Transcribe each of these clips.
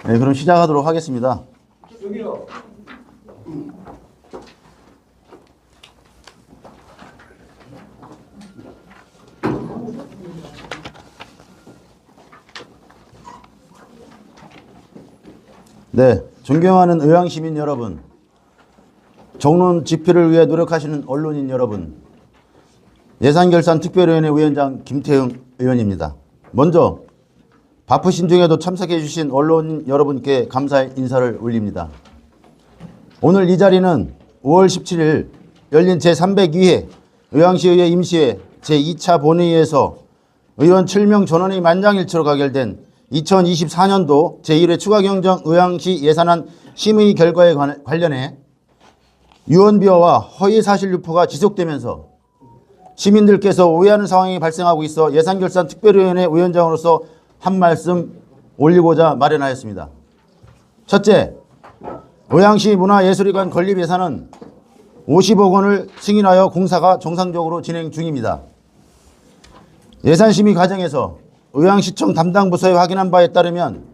네, 그럼 시작하도록 하겠습니다. 여기요. 네, 존경하는 의왕시민 여러분, 정론 집필을 위해 노력하시는 언론인 여러분, 예산결산특별위원회 위원장 김태형 의원입니다. 먼저 바쁘신 중에도 참석해 주신 언론인 여러분께 감사의 인사를 올립니다. 오늘 이 자리는 5월 17일 열린 제302회 의왕시의회 임시회 제2차 본회의에서 의원 7명 전원의 만장일치로 가결된 2024년도 제1회 추가경정 의왕시 예산안 심의 결과에 관련해 유언비어와 허위사실 유포가 지속되면서 시민들께서 오해하는 상황이 발생하고 있어 예산결산특별위원회 위원장으로서 한 말씀 올리고자 마련하였습니다. 첫째, 의왕시 문화예술회관 건립 예산은 50억 원을 승인하여 공사가 정상적으로 진행 중입니다. 예산심의 과정에서 의왕시청 담당 부서에 확인한 바에 따르면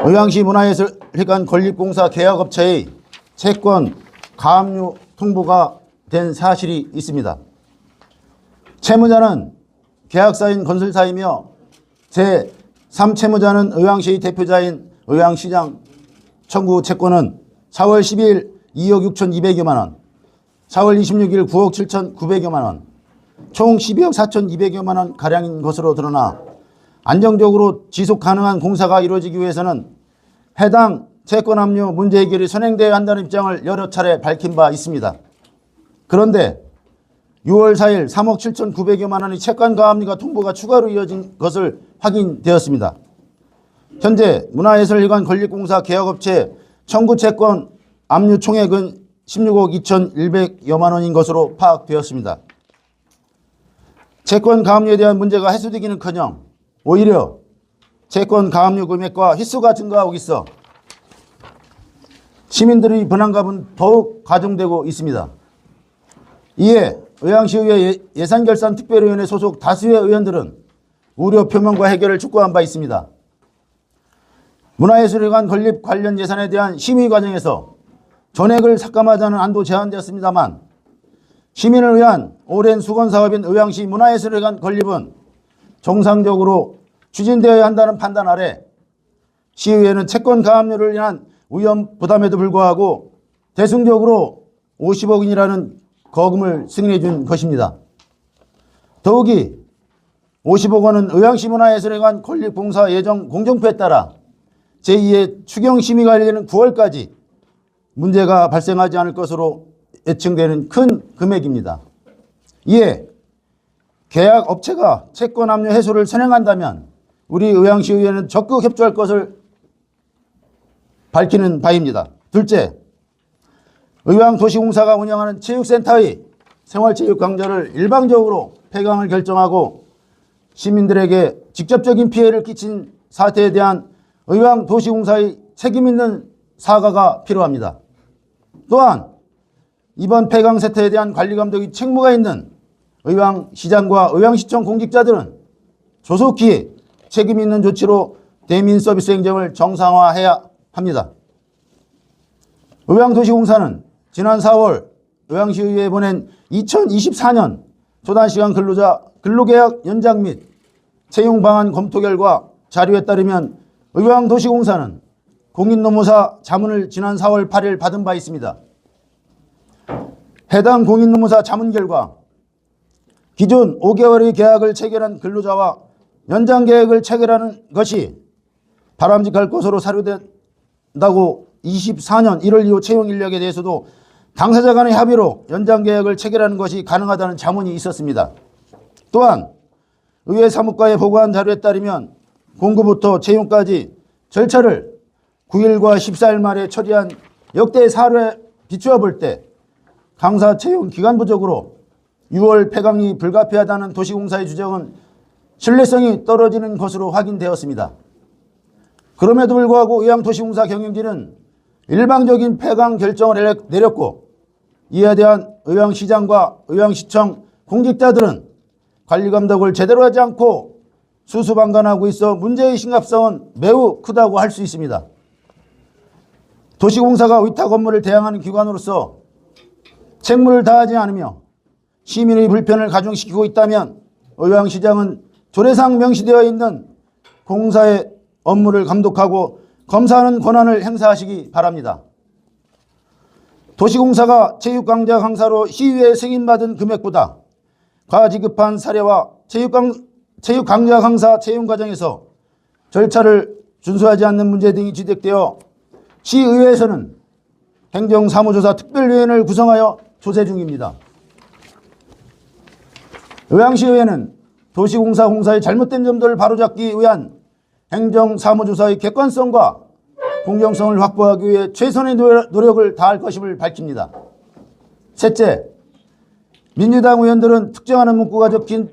의왕시 문화예술회관 건립공사 계약업체의 채권 가압류 통보가 된 사실이 있습니다. 채무자는 계약사인 건설사이며 제3채무자는 의왕시의 대표자인 의왕시장 청구 채권은 4월 12일 2억 6,200여만 원, 4월 26일 9억 7,900여만 원, 총 12억 4,200여만 원 가량인 것으로 드러나 안정적으로 지속 가능한 공사가 이루어지기 위해서는 해당 채권 압류 문제 해결이 선행되어야 한다는 입장을 여러 차례 밝힌 바 있습니다. 그런데 6월 4일 3억 7,900여만 원의 채권 가압류가 통보가 추가로 이어진 것을 확인되었습니다. 현재 문화예술회관 건립공사 계약업체 청구 채권 압류 총액은 16억 2,100여만 원인 것으로 파악되었습니다. 채권 가압류에 대한 문제가 해소되기는커녕 오히려 채권 가압류 금액과 휘수가 증가하고 있어 시민들의 불안감은 더욱 가중되고 있습니다. 이에 의왕시의회 예산결산특별위원회 소속 다수의 의원들은 우려 표명과 해결을 촉구한 바 있습니다. 문화예술회관 건립 관련 예산에 대한 심의 과정에서 전액을 삭감하자는 안도 제안되었습니다만 시민을 위한 오랜 수건사업인 의왕시 문화예술회관 건립은 정상적으로 추진되어야 한다는 판단 아래 시의회는 채권 가압류를 인한 위험 부담에도 불구하고 대승적으로 50억 원이라는 거금을 승인해 준 것입니다. 더욱이 50억 원은 의왕시 문화예술회관 건립공사 예정 공정표에 따라 제2의 추경심의가 열리는 9월까지 문제가 발생하지 않을 것으로 예측되는 큰 금액입니다. 이에 계약 업체가 채권 압류 해소를 선행한다면 우리 의왕시의회는 적극 협조할 것을 밝히는 바입니다. 둘째, 의왕도시공사가 운영하는 체육센터의 생활체육 강좌를 일방적으로 폐강을 결정하고 시민들에게 직접적인 피해를 끼친 사태에 대한 의왕도시공사의 책임있는 사과가 필요합니다. 또한 이번 폐강 사태에 대한 관리감독의 책무가 있는 의왕시장과 의왕시청 공직자들은 조속히 책임있는 조치로 대민 서비스 행정을 정상화해야 합니다. 의왕도시공사는 지난 4월 의왕시의회에 보낸 2024년 초단시간 근로자 근로계약 연장 및 채용 방안 검토 결과 자료에 따르면 의왕도시공사는 공인노무사 자문을 지난 4월 8일 받은 바 있습니다. 해당 공인노무사 자문 결과 기존 5개월의 계약을 체결한 근로자와 연장 계획을 체결하는 것이 바람직할 것으로 사료된다고 24년 1월 이후 채용 인력에 대해서도 당사자 간의 합의로 연장 계약을 체결하는 것이 가능하다는 자문이 있었습니다. 또한 의회 사무과에 보고한 자료에 따르면 공고부터 채용까지 절차를 9일과 14일 만에 처리한 역대 사례에 비추어 볼 때 강사 채용 기간 부족으로 6월 폐강이 불가피하다는 도시공사의 주장은 신뢰성이 떨어지는 것으로 확인되었습니다. 그럼에도 불구하고 의왕도시공사 경영진은 일방적인 폐강 결정을 내렸고 이에 대한 의왕시장과 의왕시청 공직자들은 관리감독을 제대로 하지 않고 수수방관하고 있어 문제의 심각성은 매우 크다고 할 수 있습니다. 도시공사가 위탁 업무를 대항하는 기관으로서 책무를 다하지 않으며 시민의 불편을 가중시키고 있다면 의왕시장은 조례상 명시되어 있는 공사의 업무를 감독하고 검사하는 권한을 행사하시기 바랍니다. 도시공사가 체육강좌 강사로 시의회 승인받은 금액보다 과지급한 사례와 체육강좌 강사 채용 과정에서 절차를 준수하지 않는 문제 등이 지적되어 시의회에서는 행정사무조사 특별위원회를 구성하여 조사 중입니다. 의왕시의회는 도시공사 공사의 잘못된 점들을 바로잡기 위한 행정사무조사의 객관성과 공정성을 확보하기 위해 최선의 노력을 다할 것임을 밝힙니다. 셋째, 민주당 의원들은 특정하는 문구가 적힌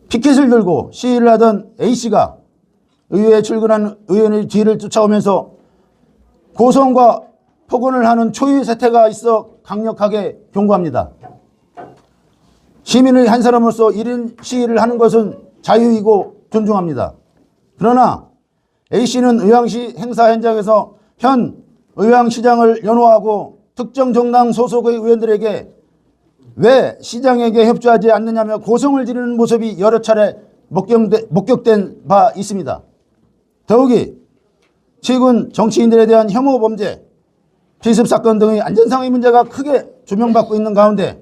피켓을 들고 시위를 하던 A씨가 의회에 출근한 의원의 뒤를 쫓아오면서 고성과 폭언을 하는 초유의 사태가 있어 강력하게 경고합니다. 시민의 한 사람으로서 이런 시위를 하는 것은 자유이고 존중합니다. 그러나 A씨는 의왕시 행사 현장에서 현 의왕시장을 연호하고 특정 정당 소속의 의원들에게 왜 시장에게 협조하지 않느냐며 고성을 지르는 모습이 여러 차례 목격된 바 있습니다. 더욱이 최근 정치인들에 대한 혐오 범죄, 피습 사건 등의 안전상의 문제가 크게 조명받고 있는 가운데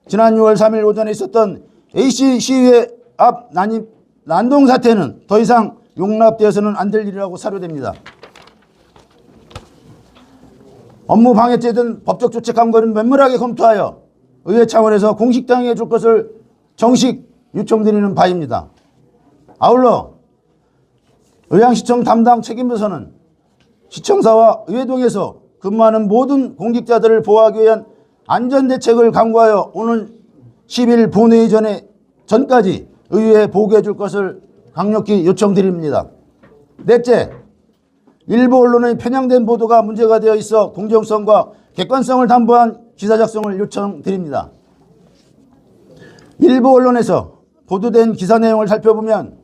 지난 6월 3일 오전에 있었던 A씨 시위회 앞 난동 사태는 더 이상 용납되어서는 안 될 일이라고 사료됩니다. 업무 방해죄 등 법적 조치 강구는 면밀하게 검토하여 의회 차원에서 공식 당해 줄 것을 정식 요청드리는 바입니다. 아울러 의왕시청 담당 책임부서는 시청사와 의회동에서 근무하는 모든 공직자들을 보호하기 위한 안전대책을 강구하여 오는 10일 본회의 전까지 의회에 보고해 줄 것을 강력히 요청드립니다. 넷째, 일부 언론의 편향된 보도가 문제가 되어 있어 공정성과 객관성을 담보한 기사 작성을 요청드립니다. 일부 언론에서 보도된 기사 내용을 살펴보면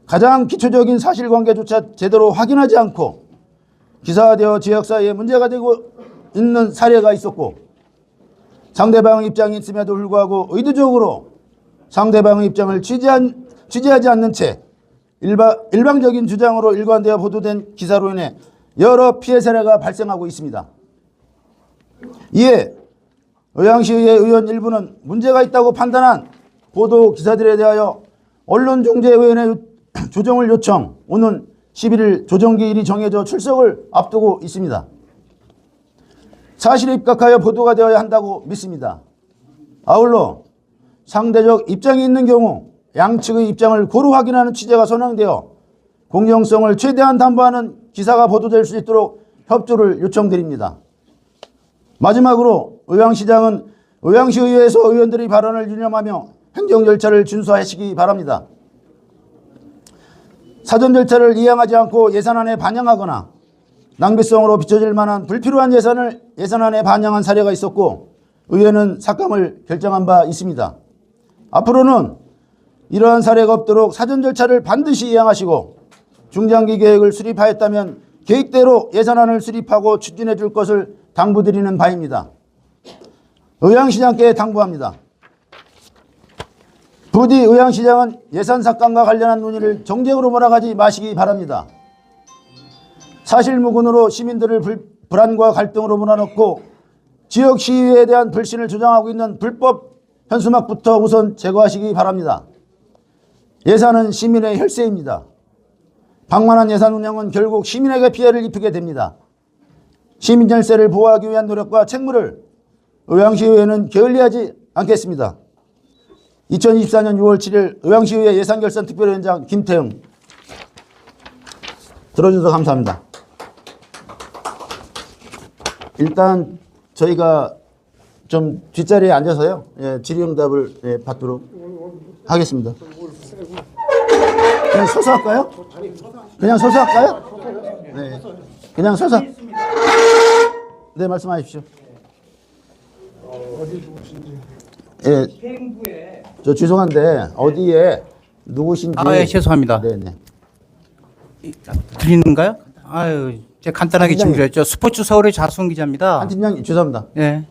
가장 기초적인 사실관계조차 제대로 확인하지 않고 기사화되어 지역 사회에 문제가 되고 있는 사례가 있었고 상대방의 입장이 있음에도 불구하고 의도적으로 상대방의 입장을 취재하지 않는 채 일방적인 주장으로 일관되어 보도된 기사로 인해 여러 피해 사례가 발생하고 있습니다. 이에 의왕시의회 의원 일부는 문제가 있다고 판단한 보도 기사들에 대하여 언론중재위원회 조정을 요청, 오는 11일 조정기일이 정해져 출석을 앞두고 있습니다. 사실에 입각하여 보도가 되어야 한다고 믿습니다. 아울러 상대적 입장이 있는 경우 양측의 입장을 고루 확인하는 취재가 선행되어 공정성을 최대한 담보하는 기사가 보도될 수 있도록 협조를 요청드립니다. 마지막으로 의왕시장은 의왕시의회에서 의원들의 발언을 유념하며 행정 절차를 준수하시기 바랍니다. 사전 절차를 이행하지 않고 예산안에 반영하거나 낭비성으로 비춰질 만한 불필요한 예산을 예산안에 반영한 사례가 있었고 의회는 삭감을 결정한 바 있습니다. 앞으로는 이러한 사례가 없도록 사전 절차를 반드시 이행하시고 중장기 계획을 수립하였다면 계획대로 예산안을 수립하고 추진해 줄 것을 당부드리는 바입니다. 의왕시장께 당부합니다. 부디 의왕시장은 예산 삭감과 관련한 논의를 정쟁으로 몰아가지 마시기 바랍니다. 사실무근으로 시민들을 불안과 갈등으로 몰아넣고 지역 시위에 대한 불신을 조장하고 있는 불법 현수막부터 우선 제거하시기 바랍니다. 예산은 시민의 혈세입니다. 방만한 예산 운영은 결국 시민에게 피해를 입히게 됩니다. 시민 혈세를 보호하기 위한 노력과 책무를 의왕시의회는 게을리하지 않겠습니다. 2024년 6월 7일 의왕시의회 예산결산특별위원장 김태형. 들어주셔서 감사합니다. 일단 저희가 좀 뒷자리에 앉아서요, 질의응답을 받도록 하겠습니다. 그냥 서서 할까요? 그냥 서서 할까요? 네, 그냥 서서. 네, 말씀하십시오. 어디 누구신지. 예, 저 죄송한데 어디에 누구신지. 예, 죄송합니다. 네네. 드리는가요? 아유, 제가 간단하게 팀장님. 질문드렸죠. 스포츠 서울의 자수훈 기자입니다. 한 팀장님 죄송합니다. 예.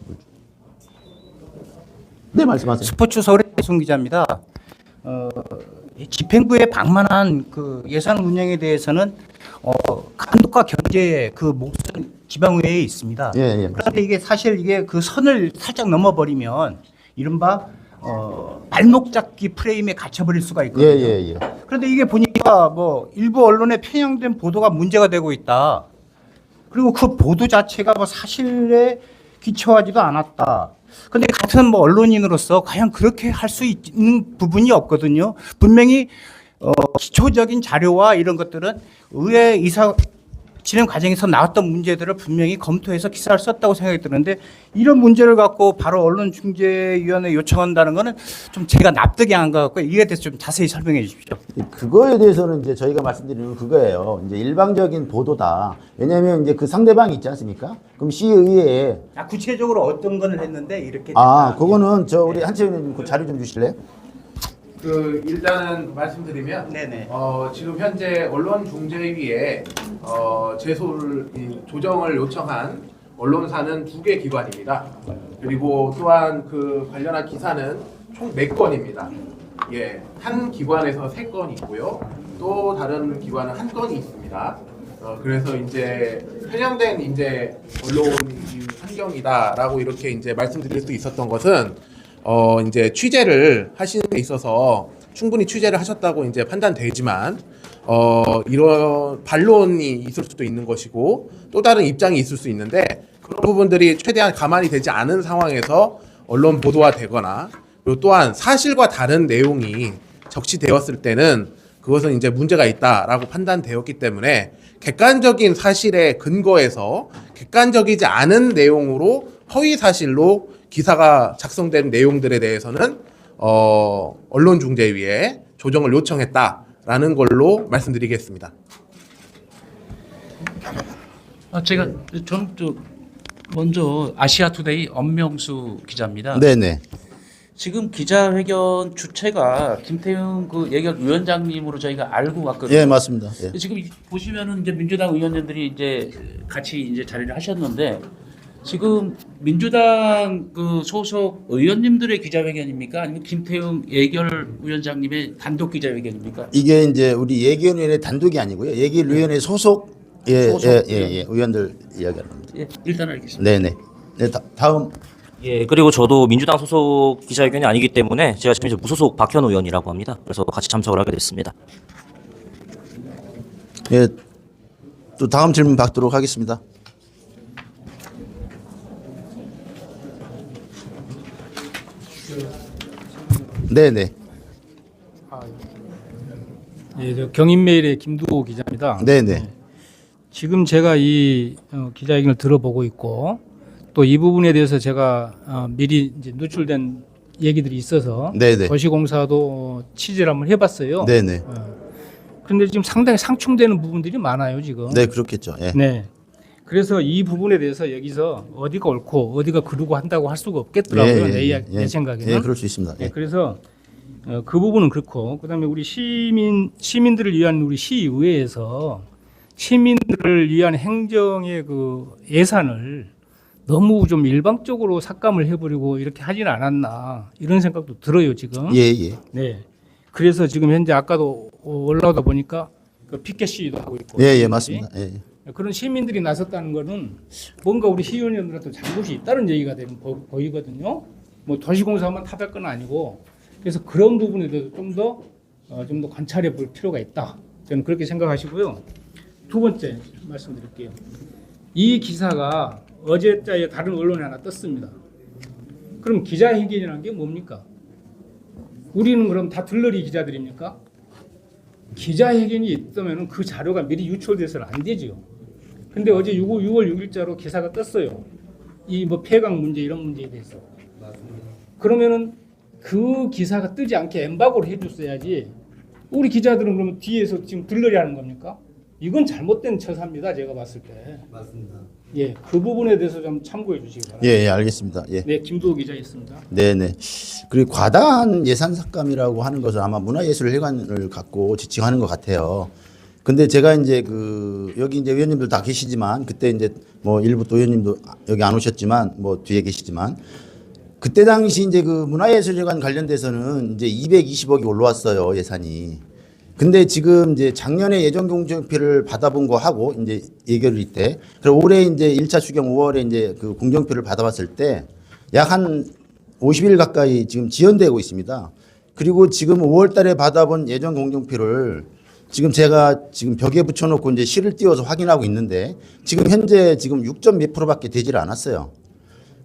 네, 말씀하세요. 스포츠 서울의 자수훈 기자입니다. 집행부에 방만한 그 예산 운영에 대해서는 감독과 견제의 그 몫은 지방의회에 있습니다. 예, 예. 그런데 이게 사실 이게 그 선을 살짝 넘어버리면 이른바 발목 잡기 프레임에 갇혀버릴 수가 있거든요. 예, 예, 예. 그런데 이게 보니까 뭐 일부 언론에 편향된 보도가 문제가 되고 있다. 그리고 그 보도 자체가 뭐 사실에 기초하지도 않았다. 근데 같은 뭐 언론인으로서 과연 그렇게 할 수 있는 부분이 없거든요. 분명히 기초적인 자료와 이런 것들은 의회 이사 진행 과정에서 나왔던 문제들을 분명히 검토해서 기사를 썼다고 생각이 드는데 이런 문제를 갖고 바로 언론중재위원회 요청한다는 거는 좀 제가 납득이 안 가고 이에 대해서 좀 자세히 설명해 주십시오. 그거에 대해서는 이제 저희가 말씀드리는 그거예요. 이제 일방적인 보도다. 왜냐하면 이제 그 상대방이 있지 않습니까? 그럼 시의회에 구체적으로 어떤 걸 했는데 이렇게 그거는 저 우리 한채윤 의원님 그 자료 좀 주실래요? 그 일단은 말씀드리면 네네. 지금 현재 언론중재위에 조정을 요청한 언론사는 2개 기관입니다. 그리고 또한 그 관련한 기사는 총 4건입니다. 예, 한 기관에서 3건이 있고요. 또 다른 기관은 1건이 있습니다. 그래서 이제 편향된 이제 언론 환경이다라고 이렇게 이제 말씀드릴 수 있었던 것은 이제 취재를 하시는 데 있어서 충분히 취재를 하셨다고 이제 판단되지만 이런 반론이 있을 수도 있는 것이고 또 다른 입장이 있을 수 있는데 그런 부분들이 최대한 가만히 되지 않은 상황에서 언론 보도가 되거나 그리고 또한 사실과 다른 내용이 적시되었을 때는 그것은 이제 문제가 있다라고 판단되었기 때문에 객관적인 사실에 근거해서 객관적이지 않은 내용으로 허위 사실로 기사가 작성된 내용들에 대해서는 언론중재위에 조정을 요청했다라는 걸로 말씀드리겠습니다. 제가 먼저 아시아투데이 엄명수 기자입니다. 네네. 지금 기자회견 주체가 김태형 그 예결위원장님으로 저희가 알고 왔거든요. 예, 맞습니다. 예. 지금 보시면은 이제 민주당 의원님들이 이제 같이 이제 자리를 하셨는데 지금 민주당 그 소속 의원님들의 기자회견입니까? 아니면 김태형 예결위원장님의 단독 기자회견입니까? 이게 이제 우리 예결위원회 단독이 아니고요. 예결위원회 소속 의원들 이야기하는 겁니다. 예, 일단 알겠습니다. 네네. 네, 다음. 예, 그리고 저도 민주당 소속 기자회견이 아니기 때문에 제가 지금 이제 무소속 박현우 의원이라고 합니다. 그래서 같이 참석을 하게 됐습니다. 예, 또 다음 질문 받도록 하겠습니다. 네네. 예, 저 경인메일의 김두호 기자입니다. 네네. 지금 제가 이 기자회견을 들어보고 있고 또 이 부분에 대해서 제가 미리 이제 노출된 얘기들이 있어서 네네. 도시공사도 취재를 한번 해봤어요. 네네. 그런데 지금 상당히 상충되는 부분들이 많아요 지금. 네, 그렇겠죠. 예. 네. 그래서 이 부분에 대해서 여기서 어디가 옳고 어디가 그르고 한다고 할 수가 없겠더라고요. 내 생각에는. 예, 그럴 수 있습니다. 예. 네, 그래서 그 부분은 그렇고 그다음에 우리 시민들을 위한 우리 시의회에서 시민들을 위한 행정의 그 예산을 너무 좀 일방적으로 삭감을 해버리고 이렇게 하지는 않았나 이런 생각도 들어요 지금. 예, 예. 네. 그래서 지금 현재 아까도 올라오다 보니까 그 피켓 시위도 하고 있고. 예, 예, 맞습니다. 예. 그런 시민들이 나섰다는 거는 뭔가 우리 시의원님들한테 잘못이 있다는 얘기가 보이거든요. 뭐 도시공사만 탓할 건 아니고 그래서 그런 부분에 대해서 좀 더 관찰해 볼 필요가 있다. 저는 그렇게 생각하시고요. 두 번째 말씀드릴게요. 이 기사가 어제자에 다른 언론에 하나 떴습니다. 그럼 기자회견이라는 게 뭡니까? 우리는 그럼 다 들러리 기자들입니까? 기자회견이 있다면 그 자료가 미리 유출돼서는 안 되죠. 근데 어제 6월 6일자로 기사가 떴어요. 이 뭐 폐강 문제 이런 문제에 대해서. 그러면은 그 기사가 뜨지 않게 엠바고를 해줬어야지. 우리 기자들은 그러면 뒤에서 지금 들러리 하는 겁니까? 이건 잘못된 처사입니다. 제가 봤을 때. 맞습니다. 예, 그 부분에 대해서 좀 참고해 주시기 바랍니다. 예, 예, 알겠습니다. 예. 네, 김도호 기자였습니다. 네네. 그리고 과다한 예산 삭감이라고 하는 것은 아마 문화예술회관을 갖고 지칭하는 것 같아요. 근데 제가 이제 여기 이제 의원님들 다 계시지만 그때 이제 뭐 일부 또 의원님도 여기 안 오셨지만 뭐 뒤에 계시지만 그때 당시 이제 문화예술회관 관련돼서는 이제 220억이 올라왔어요, 예산이. 근데 지금 이제 작년에 예정 공정표를 받아본 거 하고 이제 예결위 때, 그리고 올해 이제 1차 추경 5월에 이제 공정표를 받아봤을 때 약 한 50일 가까이 지금 지연되고 있습니다. 그리고 지금 5월 달에 받아본 예정 공정표를 지금 제가 지금 벽에 붙여놓고 이제 실을 띄워서 확인하고 있는데 지금 현재 지금 6점 몇 프로밖에 되질 않았어요.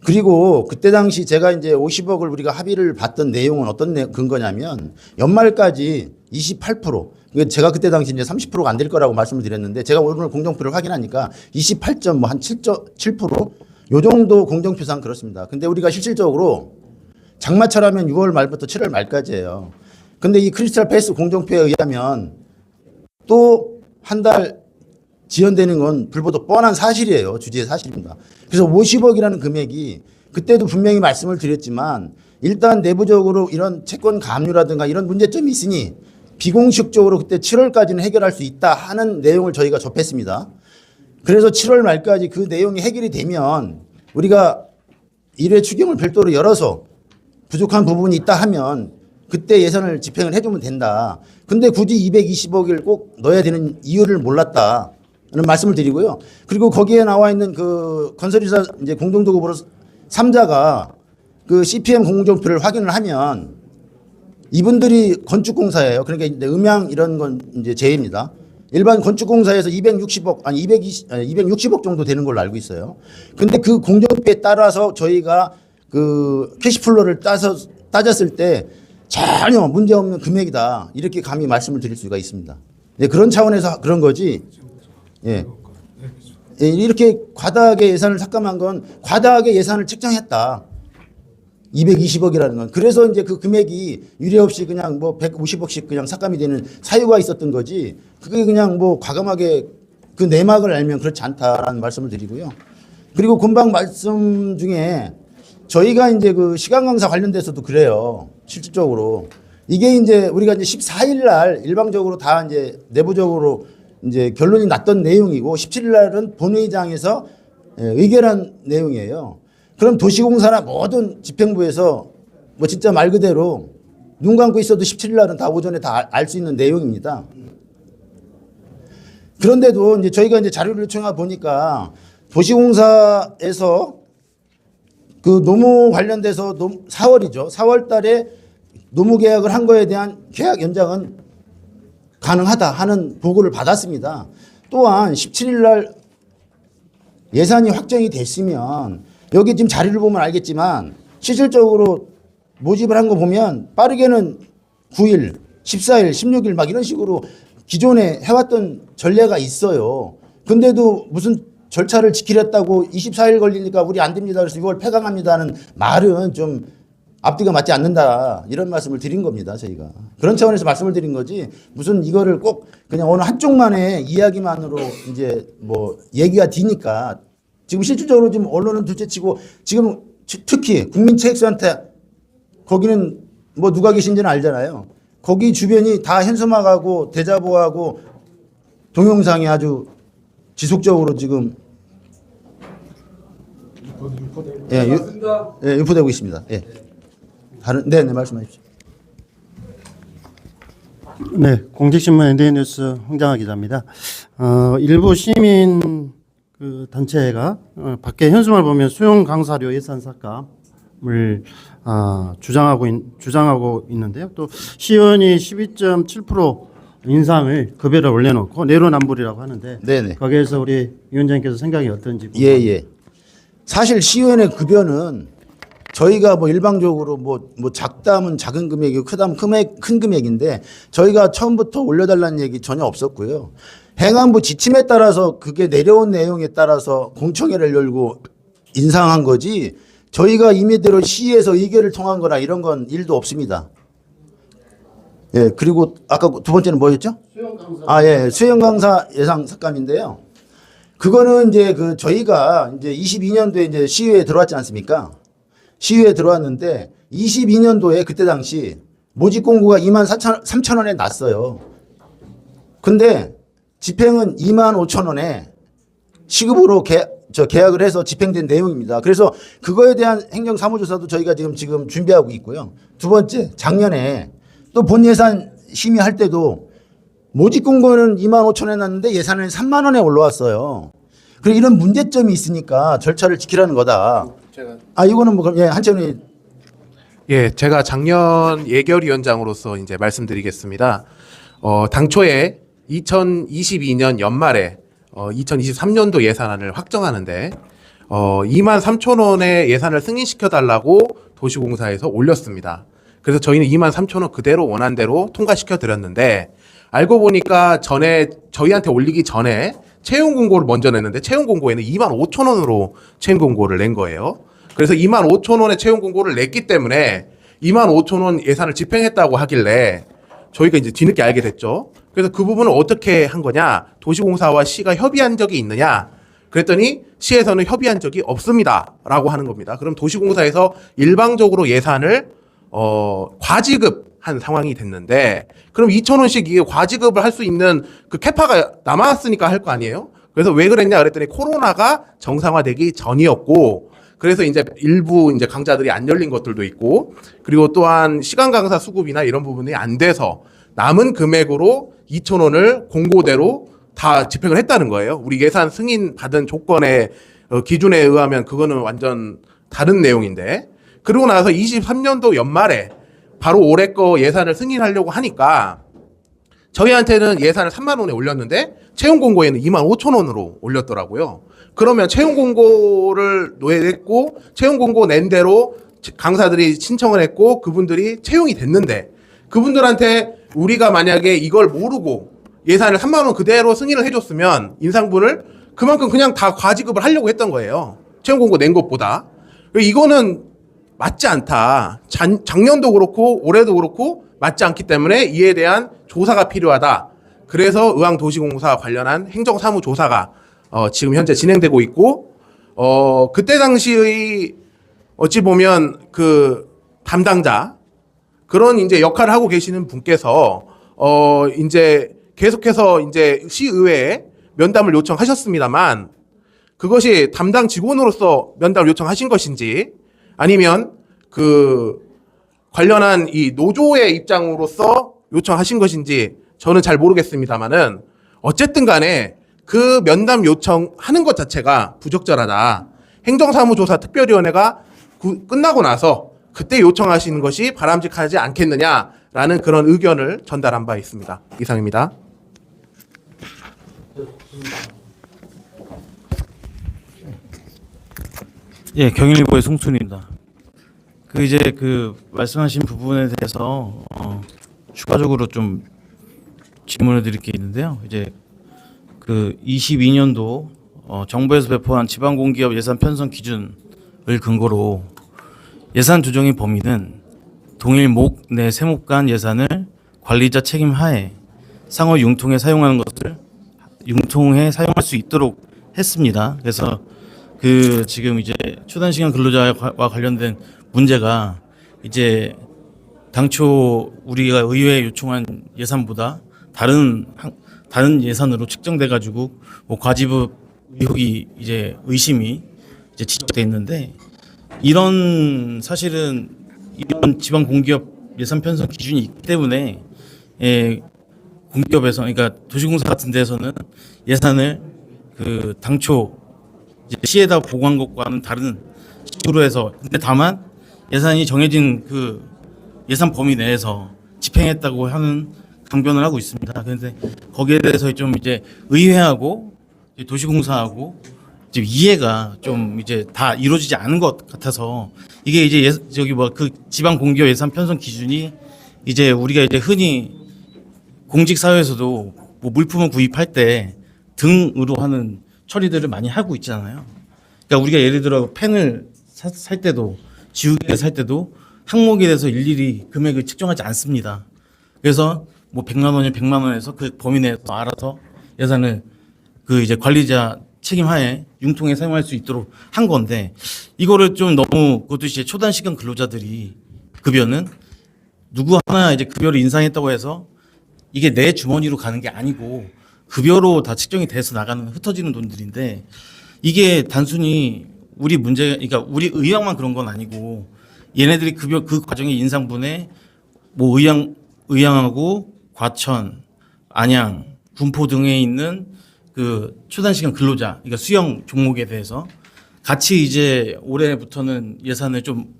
그리고 그때 당시 제가 이제 50억을 우리가 합의를 봤던 내용은 어떤 근거냐면 연말까지 28%. 제가 그때 당시 이제 30%가 안 될 거라고 말씀을 드렸는데 제가 오늘 공정표를 확인하니까 28점 뭐 한 7%? 요 정도 공정표상 그렇습니다. 근데 우리가 실질적으로 장마철하면 6월 말부터 7월 말까지예요. 근데 이 크리스탈 패스 공정표에 의하면 또 한 달 지연되는 건 불보듯 뻔한 사실이에요. 주지의 사실입니다. 그래서 50억이라는 금액이 그때도 분명히 말씀을 드렸지만 일단 내부적으로 이런 채권 가압류라든가 이런 문제점이 있으니 비공식적으로 그때 7월까지는 해결할 수 있다 하는 내용을 저희가 접했습니다. 그래서 7월 말까지 그 내용이 해결이 되면 우리가 1회 추경을 별도로 열어서 부족한 부분이 있다 하면 그때 예산을 집행을 해주면 된다. 근데 굳이 220억을 꼭 넣어야 되는 이유를 몰랐다는 말씀을 드리고요. 그리고 거기에 나와 있는 건설이사 이제 공동도급으로 3자가 CPM 공정표를 확인을 하면 이분들이 건축공사예요. 그러니까 이제 음향 이런 건 이제 제외입니다. 일반 건축공사에서 260억 정도 되는 걸로 알고 있어요. 근데 그 공정표에 따라서 저희가 캐시플로를 따졌을 때 전혀 문제없는 금액이다. 이렇게 감히 말씀을 드릴 수가 있습니다. 네, 그런 차원에서 그런 거지. 예. 예, 이렇게 과다하게 예산을 삭감한 건 과다하게 예산을 책정했다. 220억이라는 건. 그래서 이제 그 금액이 유례 없이 그냥 뭐 150억씩 그냥 삭감이 되는 사유가 있었던 거지. 그게 그냥 뭐 과감하게 그 내막을 알면 그렇지 않다라는 말씀을 드리고요. 그리고 금방 말씀 중에 저희가 이제 시간 강사 관련돼서도 그래요. 실질적으로. 이게 이제 우리가 이제 14일 날 일방적으로 다 이제 내부적으로 이제 결론이 났던 내용이고 17일 날은 본회의장에서 의결한 내용이에요. 그럼 도시공사나 모든 집행부에서 뭐 진짜 말 그대로 눈 감고 있어도 17일 날은 다 오전에 다 알 수 있는 내용입니다. 그런데도 이제 저희가 이제 자료를 요청해 보니까 도시공사에서 노무 관련돼서 4월이죠. 4월 달에 노무 계약을 한 거에 대한 계약 연장은 가능하다 하는 보고를 받았습니다. 또한 17일 날 예산이 확정이 됐으면 여기 지금 자료를 보면 알겠지만 실질적으로 모집을 한 거 보면 빠르게는 9일, 14일, 16일 막 이런 식으로 기존에 해왔던 전례가 있어요. 근데도 무슨 절차를 지키렸다고 24일 걸리니까 우리 안 됩니다. 그래서 6월 폐강합니다 하는 말은 좀 앞뒤가 맞지 않는다. 이런 말씀을 드린 겁니다. 저희가. 그런 차원에서 말씀을 드린 거지 무슨 이거를 꼭 그냥 어느 한쪽만의 이야기만으로 이제 뭐 얘기가 뒤니까 지금 실질적으로 지금 언론은 둘째치고 지금 특히 국민체육센터 거기는 뭐 누가 계신지는 알잖아요. 거기 주변이 다 현수막하고 대자보하고 동영상이 아주 지속적으로 지금 유포되고 있습니다. 예. 네, 말씀하십시오. 네, 공직신문 NDN뉴스 홍장하 기자입니다. 일부 시민 단체가 밖에 현수막을 보면 수용 강사료 예산 삭감을 주장하고 있는데요. 또 시의원이 12.7% 인상을 급여를 올려놓고 내로남불이라고 하는데 네네. 거기에서 우리 위원장님께서 생각이 어떤지 예. 사실 시의원의 급여는 저희가 뭐 일방적으로 뭐 작다면 작은 금액이고 크다면 큰 금액인데 저희가 처음부터 올려달라는 얘기 전혀 없었고요. 행안부 지침에 따라서 그게 내려온 내용에 따라서 공청회를 열고 인상한 거지 저희가 임의대로 시에서 의결을 통한 거나 이런 건 일도 없습니다. 예, 그리고 아까 두 번째는 뭐였죠? 수영 강사. 예, 수영 강사 예상 삭감인데요. 그거는 이제 그 저희가 이제 22년도에 이제 시의회에 들어왔지 않습니까? 시의회에 들어왔는데 22년도에 그때 당시 모집 공고가 23,000원에 났어요. 근데 집행은 25,000원에 시급으로 계약을 해서 집행된 내용입니다. 그래서 그거에 대한 행정사무조사도 저희가 지금 준비하고 있고요. 두 번째, 작년에 또 본 예산 심의할 때도 모집 공고는 25,000원에 났는데 예산은 3만 원에 올라왔어요. 그리고 이런 문제점이 있으니까 절차를 지키라는 거다. 이거는 뭐 그럼 한채원이 예, 제가 작년 예결위원장으로서 이제 말씀드리겠습니다. 당초에 2022년 연말에 2023년도 예산안을 확정하는데 23,000원의 예산을 승인시켜달라고 도시공사에서 올렸습니다. 그래서 저희는 23,000원 그대로 원안대로 통과시켜 드렸는데 알고 보니까 전에 저희한테 올리기 전에 채용 공고를 먼저 냈는데 채용 공고에는 25,000원으로 채용 공고를 낸 거예요. 그래서 25,000원의 채용 공고를 냈기 때문에 25,000원 예산을 집행했다고 하길래 저희가 이제 뒤늦게 알게 됐죠. 그래서 그 부분을 어떻게 한 거냐? 도시공사와 시가 협의한 적이 있느냐? 그랬더니 시에서는 협의한 적이 없습니다라고 하는 겁니다. 그럼 도시공사에서 일방적으로 예산을 과지급한 상황이 됐는데 그럼 2,000원씩 이게 과지급을 할 수 있는 그 캐파가 남았으니까 할 거 아니에요? 그래서 왜 그랬냐 그랬더니 코로나가 정상화되기 전이었고 그래서 이제 일부 이제 강좌들이 안 열린 것들도 있고 그리고 또한 시간 강사 수급이나 이런 부분이 안 돼서 남은 금액으로 2,000원을 공고대로 다 집행을 했다는 거예요. 우리 예산 승인 받은 조건의 기준에 의하면 그거는 완전 다른 내용인데 그러고 나서 23년도 연말에 바로 올해 거 예산을 승인하려고 하니까 저희한테는 예산을 3만 원에 올렸는데 채용 공고에는 25,000원으로 올렸더라고요. 그러면 채용 공고를 냈고 채용 공고 낸 대로 강사들이 신청을 했고 그분들이 채용이 됐는데 그분들한테 우리가 만약에 이걸 모르고 예산을 3만 원 그대로 승인을 해줬으면 인상분을 그만큼 그냥 다 과지급을 하려고 했던 거예요. 채용 공고 낸 것보다. 이거는 맞지 않다. 작년도 그렇고 올해도 그렇고 맞지 않기 때문에 이에 대한 조사가 필요하다. 그래서 의왕도시공사 관련한 행정사무조사가 지금 현재 진행되고 있고 그때 당시의 어찌 보면 그 담당자 그런 이제 역할을 하고 계시는 분께서 이제 계속해서 이제 시의회에 면담을 요청하셨습니다만 그것이 담당 직원으로서 면담을 요청하신 것인지 아니면 그 관련한 이 노조의 입장으로서 요청하신 것인지 저는 잘 모르겠습니다만은 어쨌든 간에 그 면담 요청하는 것 자체가 부적절하다. 행정사무조사 특별위원회가 끝나고 나서 그때 요청하시는 것이 바람직하지 않겠느냐라는 그런 의견을 전달한 바 있습니다. 이상입니다. 예, 경일보의 송순입니다. 이제 말씀하신 부분에 대해서 추가적으로 좀 질문을 드릴 게 있는데요. 이제 22년도 정부에서 배포한 지방공기업 예산 편성 기준을 근거로 예산 조정의 범위는 동일 목 내 세목 간 예산을 관리자 책임 하에 상호 융통해 사용하는 것을 융통해 사용할 수 있도록 했습니다. 그래서 지금 이제 초단시간 근로자와 관련된 문제가 이제 당초 우리가 의회에 요청한 예산보다 다른 예산으로 측정돼 가지고 뭐 과지급 의혹이 이제 의심이 이제 지적돼 있는데 사실은 이런 지방 공기업 예산 편성 기준이 있기 때문에 공기업에서 그러니까 도시공사 같은 데서는 예산을 당초 이제 시에다 보고한 것과는 다른 식으로 해서 근데 다만 예산이 정해진 예산 범위 내에서 집행했다고 하는 강변을 하고 있습니다. 그런데 거기에 대해서 좀 이제 의회하고 이제 도시공사하고 이제 이해가 좀 이제 다 이루어지지 않은 것 같아서 이게 이제 지방 공기업 예산 편성 기준이 이제 우리가 이제 흔히 공직 사회에서도 뭐 물품을 구입할 때 등으로 하는 처리들을 많이 하고 있잖아요. 그러니까 우리가 예를 들어 펜을 살 때도 지우개를 살 때도 항목에 대해서 일일이 금액을 측정하지 않습니다. 그래서 뭐 100만 원이면 100만 원에서 그 범위 내에서 알아서 예산을 그 이제 관리자 책임하에 융통에 사용할 수 있도록 한 건데 이거를 좀 너무 그것도 이제 초단 시간 근로자들이 급여는 누구 하나 이제 급여를 인상했다고 해서 이게 내 주머니로 가는 게 아니고 급여로 다 측정이 돼서 나가는 흩어지는 돈들인데 이게 단순히 우리 문제 그러니까 우리 의왕만 그런 건 아니고 얘네들이 급여 그 과정의 인상분에 뭐 의왕하고 과천, 안양, 군포 등에 있는 그 초단시간 근로자, 그러니까 수영 종목에 대해서 같이 이제 올해부터는 예산을 좀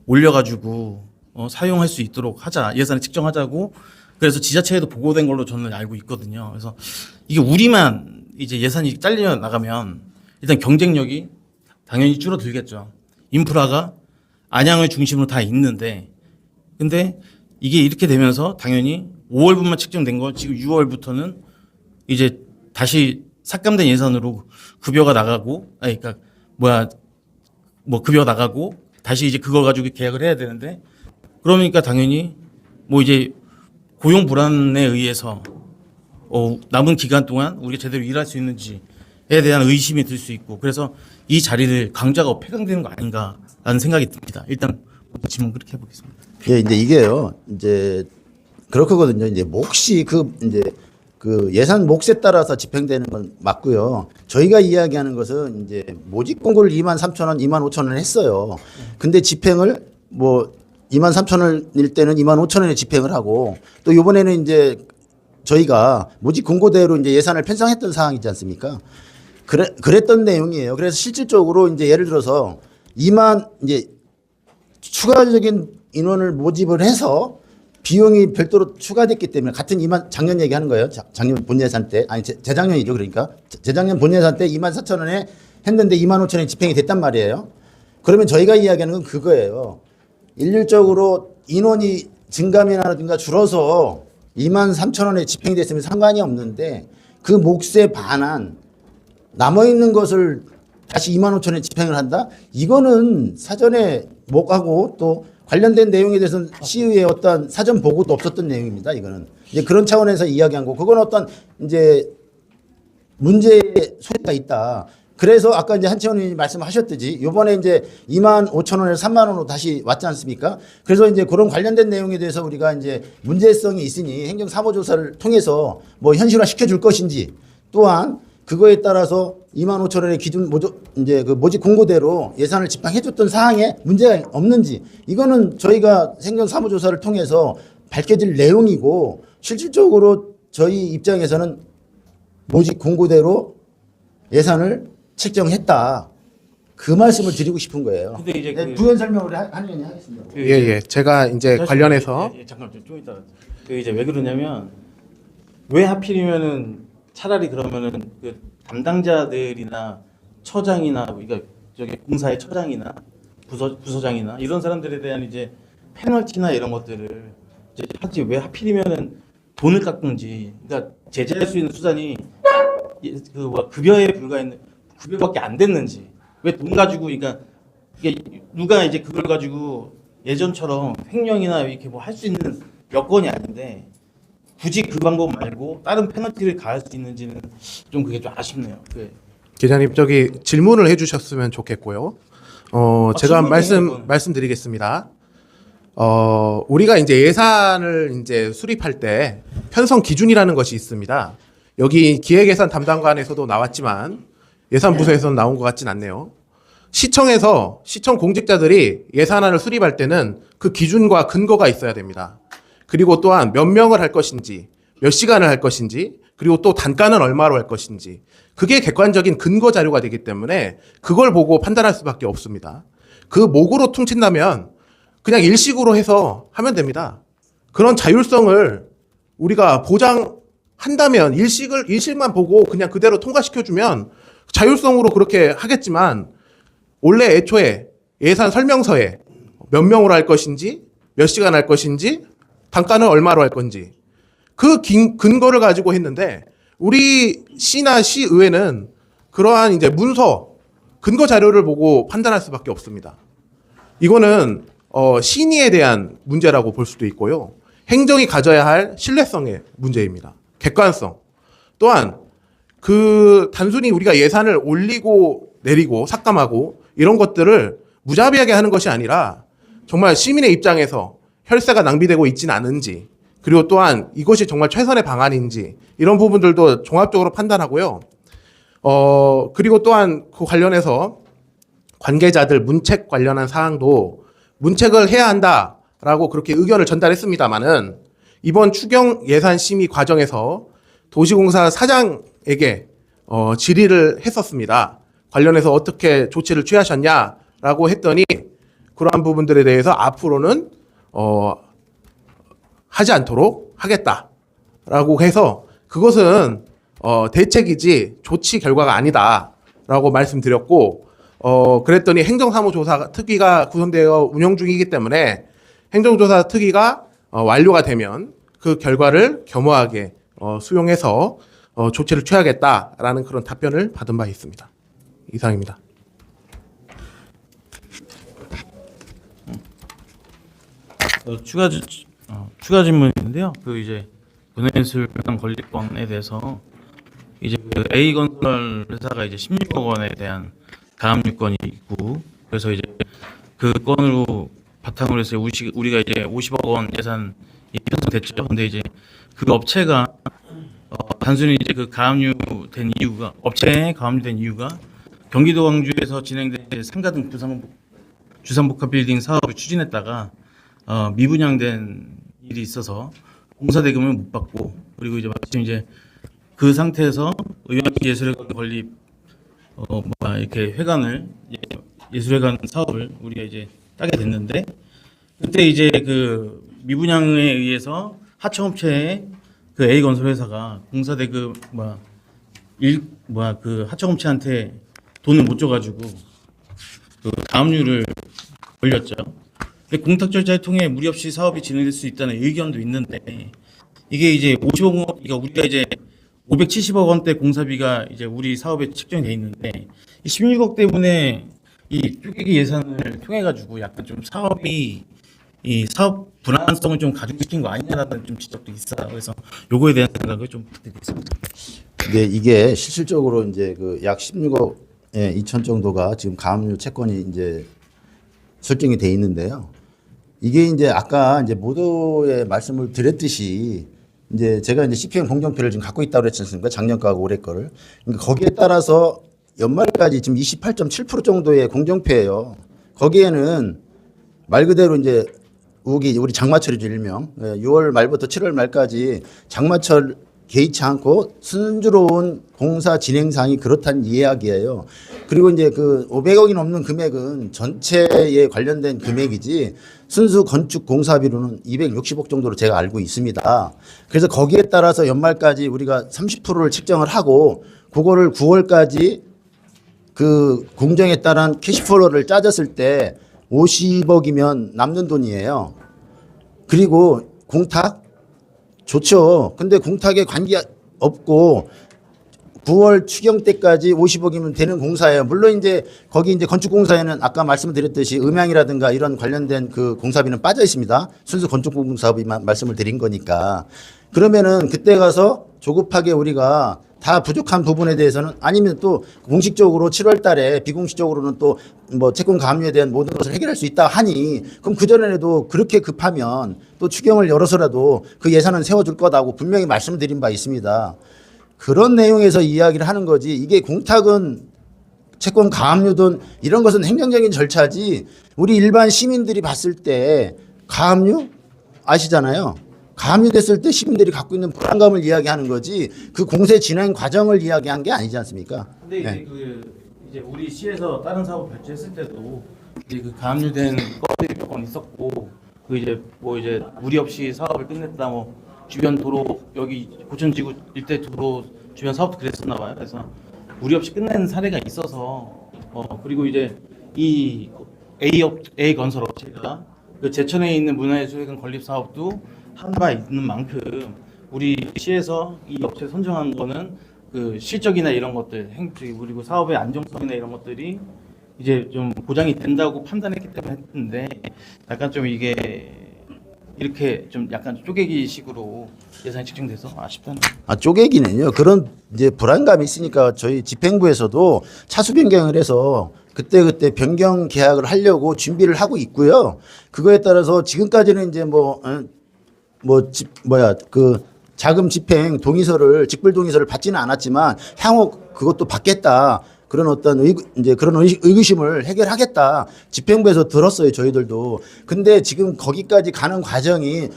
올려가지고 사용할 수 있도록 하자, 예산을 측정하자고 그래서 지자체에도 보고된 걸로 저는 알고 있거든요. 그래서 이게 우리만 이제 예산이 잘려 나가면 일단 경쟁력이 당연히 줄어들겠죠. 인프라가 안양을 중심으로 다 있는데 근데 이게 이렇게 되면서 당연히 5월분만 측정된 거 지금 6월부터는 이제 다시 삭감된 예산으로 급여가 나가고 아니 그러니까 뭐 급여 나가고 다시 이제 그걸 가지고 계약을 해야 되는데 그러니까 당연히 뭐 이제 고용 불안에 의해서 남은 기간 동안 우리가 제대로 일할 수 있는지에 대한 의심이 들 수 있고 그래서 이 자리를 강자가 폐강되는 거 아닌가라는 생각이 듭니다. 일단 질문 그렇게 해보겠습니다. 예, 이제 이게요. 이제 그렇거든요. 이제 몫이 그 예산 몫에 따라서 집행되는 건 맞고요. 저희가 이야기하는 것은 이제 모집 공고를 23,000원, 25,000원 했어요. 근데 집행을 뭐 23,000원일 때는 25,000원에 집행을 하고 또 이번에는 이제 저희가 모집 공고대로 이제 예산을 편성했던 사항이지 않습니까? 그랬던 내용이에요. 그래서 실질적으로 이제 예를 들어서 이제 추가적인 인원을 모집을 해서 비용이 별도로 추가됐기 때문에 같은 작년 얘기하는 거예요. 작년 본예산 때 아니 재작년이죠. 그러니까 재작년 본예산 때 24,000원에 했는데 25,000원이 집행이 됐단 말이에요. 그러면 저희가 이야기하는 건 그거예요. 일률적으로 인원이 증감이라든가 줄어서 23,000원에 집행이 됐으면 상관이 없는데 그 몫에 반한 남아있는 것을 다시 25,000원에 집행을 한다? 이거는 사전에 몫하고 또 관련된 내용에 대해서는 시의회 어떤 사전 보고도 없었던 내용입니다. 이거는 이제 그런 차원에서 이야기한 거. 그건 어떤 이제 문제의 소지가 있다. 그래서 아까 이제 한채원 의원님 말씀하셨듯이 이번에 이제 25,000원에서 3만 원으로 다시 왔지 않습니까? 그래서 이제 그런 관련된 내용에 대해서 우리가 이제 문제성이 있으니 행정사무조사를 통해서 뭐 현실화 시켜줄 것인지 또한 그거에 따라서 25,000원의 기준 이제 그 모집 공고대로 예산을 집행해줬던 사항에 문제가 없는지 이거는 저희가 행정사무조사를 통해서 밝혀질 내용이고 실질적으로 저희 입장에서는 모집 공고대로 예산을 책정했다. 그 말씀을 드리고 싶은 거예요. 근데 이제 네, 부연 설명을 한 의원이 하겠습니다. 예. 제가 이제 관련해서 잠깐 좀 이따 그 이제 왜 그러냐면 왜 하필이면은 차라리 그러면은 그 담당자들이나 처장이나 그러니까 저기 공사의 처장이나 부서장이나 이런 사람들에 대한 이제 페널티나 이런 것들을 이제 하지 왜 하필이면은 돈을 깎는지 그러니까 제재할 수 있는 수단이 급여에 불과했는 급여밖에 안 됐는지 왜 돈 가지고 그러니까 이게 누가 이제 그걸 가지고 예전처럼 횡령이나 이렇게 뭐 할 수 있는 여건이 아닌데 굳이 그 방법 말고 다른 페널티를 가할 수 있는지는 좀 그게 좀 아쉽네요. 네. 기자님 저기 질문을 해주셨으면 좋겠고요. 제가 말씀드리겠습니다. 우리가 이제 예산을 이제 수립할 때 편성 기준이라는 것이 있습니다. 여기 기획예산 담당관에서도 나왔지만 예산부서에서는 나온 것 같진 않네요. 시청에서 시청 공직자들이 예산안을 수립할 때는 그 기준과 근거가 있어야 됩니다. 그리고 또한 몇 명을 할 것인지, 몇 시간을 할 것인지, 그리고 또 단가는 얼마로 할 것인지 그게 객관적인 근거 자료가 되기 때문에 그걸 보고 판단할 수밖에 없습니다. 그 목으로 퉁친다면 그냥 일식으로 해서 하면 됩니다. 그런 자율성을 우리가 보장한다면 일식만 보고 그냥 그대로 통과시켜주면 자율성으로 그렇게 하겠지만 원래 애초에 예산 설명서에 몇 명으로 할 것인지 몇 시간 할 것인지 단가는 얼마로 할 건지 그 근거를 가지고 했는데 우리 시나 시의회는 그러한 이제 문서 근거 자료를 보고 판단할 수밖에 없습니다. 이거는 신의에 대한 문제라고 볼 수도 있고요. 행정이 가져야 할 신뢰성의 문제입니다. 객관성. 또한 그 단순히 우리가 예산을 올리고 내리고 삭감하고 이런 것들을 무자비하게 하는 것이 아니라 정말 시민의 입장에서 혈세가 낭비되고 있지는 않은지, 그리고 또한 이것이 정말 최선의 방안인지 이런 부분들도 종합적으로 판단하고요. 그리고 또한 그 관련해서 관계자들 문책 관련한 사항도 문책을 해야 한다라고 그렇게 의견을 전달했습니다마는 이번 추경 예산 심의 과정에서 도시공사 사장에게 질의를 했었습니다. 관련해서 어떻게 조치를 취하셨냐라고 했더니 그러한 부분들에 대해서 앞으로는 하지 않도록 하겠다라고 해서 그것은 대책이지 조치 결과가 아니다라고 말씀드렸고, 그랬더니 행정사무조사 특위가 구성되어 운영 중이기 때문에 행정조사 특위가 완료가 되면 그 결과를 겸허하게 수용해서 조치를 취하겠다라는 그런 답변을 받은 바 있습니다. 이상입니다. 추가 질문인데요. 그 이제 문화예술관 건립권에 대해서 이제 그 A건설 회사가 이제 16억 원에 대한 가압류권이 있고, 그래서 이제 그 건으로 바탕으로 해서 우리가 이제 50억 원 예산이 편성됐죠. 근데 이제 그 업체가 단순히 이제 그 가압류된 이유가, 업체에 가압류된 이유가 경기도 광주에서 진행된 상가등 주상복합 빌딩 사업을 추진했다가 미분양된 일이 있어서 공사 대금을 못 받고, 그리고 이제 마침 이제 그 상태에서 의원예술회관 건립 이렇게 회관을 예술회관 사업을 우리가 이제 따게 됐는데, 그때 이제 그 미분양에 의해서 하청업체의 그 A 건설 회사가 공사 대금 그 하청업체한테 돈을 못 줘가지고 그 가압류를 올렸죠. 공탁 절차를 통해 무리 없이 사업이 진행될 수 있다는 의견도 있는데, 이게 이제 50억 원, 그러니까 우리가 이제 570억 원대 공사비가 이제 우리 사업에 책정이 돼 있는데, 이 16억 때문에 이 쪼개기 예산을 통해 가지고 약간 좀 사업이 이 사업 불안성을 좀 가중시킨 거 아니냐라는 좀 지적도 있어요. 그래서 요거에 대한 생각을 좀 부탁드리겠습니다. 근데 이게 실질적으로 이제 그 약 16억 2천 정도가 지금 가압류 채권이 이제 설정이 돼 있는데요. 이게 이제 아까 이제 모두의 말씀을 드렸듯이 이제 제가 이제 CPM 공정표를 지금 갖고 있다고 그랬지 않습니까? 작년 거하고 올해 거를. 그러니까 거기에 따라서 연말까지 지금 28.7% 정도의 공정표예요. 거기에는 말 그대로 이제 우리 장마철이죠, 일명. 6월 말부터 7월 말까지 장마철 개의치 않고 순조로운 공사 진행상이 그렇다는 이야기예요. 그리고 이제 그 500억이 넘는 금액은 전체에 관련된 금액이지 순수 건축 공사비로는 260억 정도로 제가 알고 있습니다. 그래서 거기에 따라서 연말까지 우리가 30%를 책정을 하고 그거를 9월까지 그 공정에 따른 캐시플로우를 짜졌을 때 50억이면 남는 돈이에요. 그리고 공탁 좋죠. 근데 공탁에 관계 없고 9월 추경 때까지 50억이면 되는 공사예요. 물론 이제 거기 이제 건축공사에는 아까 말씀드렸듯이 음향이라든가 이런 관련된 그 공사비는 빠져 있습니다. 순수 건축공사비만 말씀을 드린 거니까. 그러면은 그때 가서 조급하게 우리가 다 부족한 부분에 대해서는 아니면 또 공식적으로 7월 달에 비공식적으로는 또 뭐 채권 가압류에 대한 모든 것을 해결할 수 있다 하니 그럼 그전에도 그렇게 급하면 또 추경을 열어서라도 그 예산은 세워줄 거다고 분명히 말씀드린 바 있습니다. 그런 내용에서 이야기를 하는 거지 이게 공탁은 채권 가압류든 이런 것은 행정적인 절차지 우리 일반 시민들이 봤을 때 가압류 아시잖아요. 가압류됐을 때 시민들이 갖고 있는 불안감을 이야기하는 거지 그 공세 진행 과정을 이야기한 게 아니지 않습니까? 근데 이제 이제 우리 시에서 다른 사업 발주했을 때도 이제 그 가압류된 건들이 몇 건 있었고, 그 이제 뭐 이제 무리 없이 사업을 끝냈다, 뭐 주변 도로 여기 고천지구 일대 도로 주변 사업도 그랬었나 봐요. 그래서 무리 없이 끝낸 사례가 있어서 그리고 이제 이 A 건설 업체가 그 제천에 있는 문화예술회관 건립 사업도 한 바 있는 만큼 우리 시에서 이 업체 선정한 거는 그 실적이나 이런 것들, 그리고 사업의 안정성이나 이런 것들이 이제 좀 보장이 된다고 판단했기 때문에 했는데, 약간 좀 이게 이렇게 좀 약간 쪼개기식으로 예산이 책정돼서 아쉽다는. 쪼개기는요. 그런 이제 불안감이 있으니까 저희 집행부에서도 차수 변경을 해서 그때 변경 계약을 하려고 준비를 하고 있고요. 그거에 따라서 지금까지는 이제 그 자금 집행 동의서를 직불 동의서를 받지는 않았지만 향후 그것도 받겠다. 그런 어떤 이제 그런 의구심을 해결하겠다. 집행부에서 들었어요, 저희들도. 근데 지금 거기까지 가는 과정이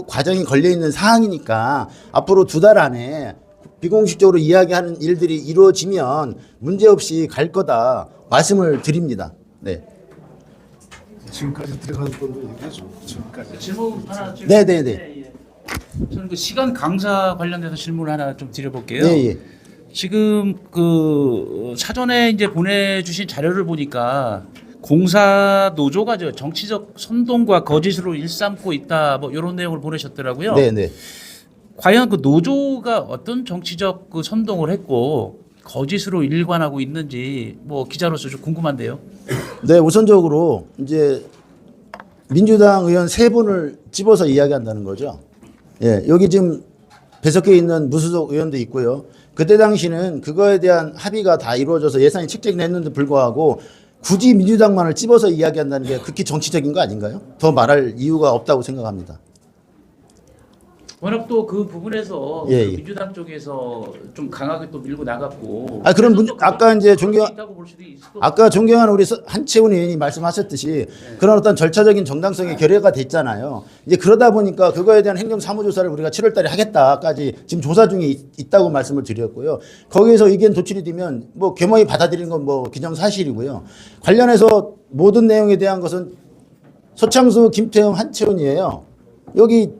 과정이 걸려 있는 사항이니까 앞으로 2달 안에 비공식적으로 이야기하는 일들이 이루어지면 문제없이 갈 거다 말씀을 드립니다. 네. 지금까지 들어간 돈도 얘기하죠. 지금까지. 질문 하나 좀. 네네네. 예. 저는 그 시간 강사 관련돼서 질문 하나 좀 드려볼게요. 네, 예. 지금 그 사전에 이제 보내주신 자료를 보니까 공사 노조가 저 정치적 선동과 거짓으로 일삼고 있다 뭐 이런 내용을 보내셨더라고요. 네네. 과연 그 노조가 어떤 정치적 그 선동을 했고 거짓으로 일관하고 있는지 뭐 기자로서 좀 궁금한데요. 네, 우선적으로 이제 민주당 의원 3분을 집어서 이야기한다는 거죠. 예, 여기 지금 배석해 있는 무소속 의원도 있고요. 그때 당시는 그거에 대한 합의가 다 이루어져서 예산이 책정됐는데 불구하고 굳이 민주당만을 집어서 이야기한다는 게 극히 정치적인 거 아닌가요? 더 말할 이유가 없다고 생각합니다. 워낙 또 그 부분에서 예, 그 예. 민주당 쪽에서 좀 강하게 또 밀고 나갔고. 그럼 그래서 또 아까 이제 있다고 볼 수도 있을 것 아까 존경하는 우리 한채훈 의원이 말씀하셨듯이 그런 어떤 절차적인 정당성이 결여가 됐잖아요. 이제 그러다 보니까 그거에 대한 행정사무조사를 우리가 7월 달에 하겠다까지 지금 조사 중에 있다고 말씀을 드렸고요. 거기에서 의견 도출이 되면 뭐 겸허히 받아들이는 건 뭐 기정사실이고요. 관련해서 모든 내용에 대한 것은 서창수, 김태형, 한채훈이에요. 여기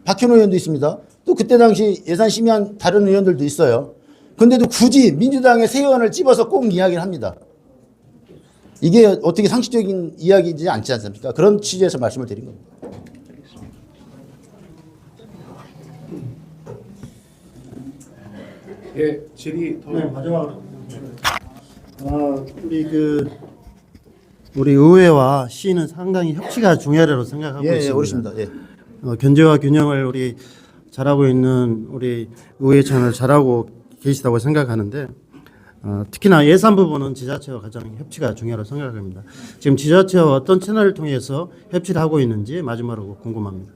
박현호 의원도 있습니다. 또 그때 당시 예산 심의한 다른 의원들도 있어요. 근데도 굳이 민주당의 새 의원을 집어서 꼭 이야기를 합니다. 이게 어떻게 상식적인 이야기이지 않지 않습니까? 그런 취지에서 말씀을 드린 겁니다. 예, 질의 더. 네, 마지막으로. 우리 의회와 시는 상당히 협치가 중요하다고 생각하고 예, 있습니다. 그렇습니다. 예. 견제와 균형을 우리 잘하고 있는 우리 의회차원을 잘하고 계시다고 생각하는데 특히나 예산 부분은 지자체와 가장 협치가 중요하다고 생각합니다. 지금 지자체와 어떤 채널을 통해서 협치를 하고 있는지 마지막으로 궁금합니다.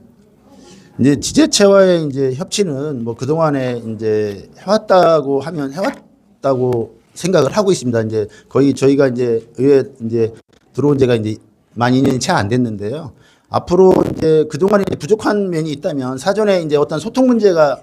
이제 지자체와의 이제 협치는 뭐 그동안에 이제 해왔다고 하면 해왔다고 생각을 하고 있습니다. 이제 거의 저희가 이제 의회 이제 들어온 지가 이제 만 2년이 채 안 됐는데요. 앞으로 이제 그동안에 부족한 면이 있다면 사전에 이제 어떤 소통 문제가